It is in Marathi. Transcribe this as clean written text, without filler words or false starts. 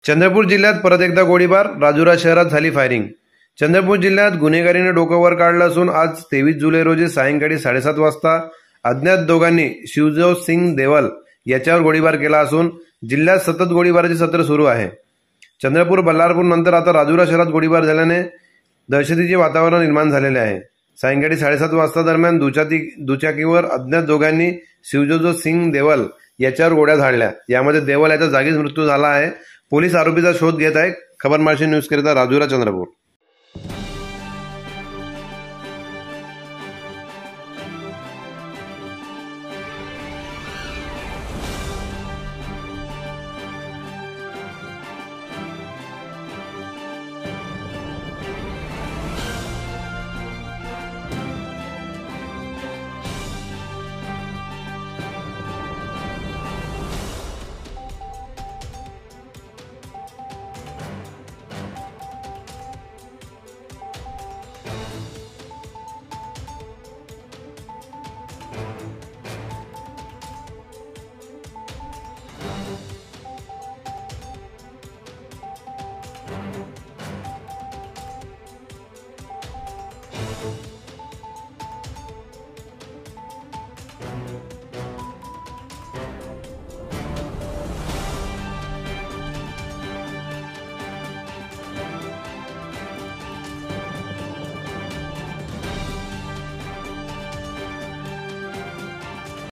चंद्रपूर जिल्ह्यात परत एकदा गोळीबार, राजुरा शहरात झाली फायरिंग। चंद्रपूर जिल्ह्यात गुन्हेगारीने डोकं वर काढलं असून आज 23 जुलै रोजी सायंकाळी 7:30 वाजता अज्ञात दोघांनी शिवजोत सिंग देवल याच्यावर गोळीबार केला असून जिल्ह्यात सतत गोळीबाराचे सत्र सुरू आहे। चंद्रपूर बल्लारपूर नंतर आता राजुरा शहरात गोळीबार झाल्याने दहशतीचे वातावरण निर्माण झालेले आहे। सायंकाळी 7:30 वाजता दरम्यान दुचाकीवर अज्ञात दोघांनी शिवजोत सिंग देवल याच्यावर गोळ्या झाडल्या। यामध्ये देवल याचा जागीच मृत्यू झाला आहे। पोलीस आरोपीचा शोध घेत आहे। खबर मार्शी न्यूज करिता राजुरा चंद्रपूर।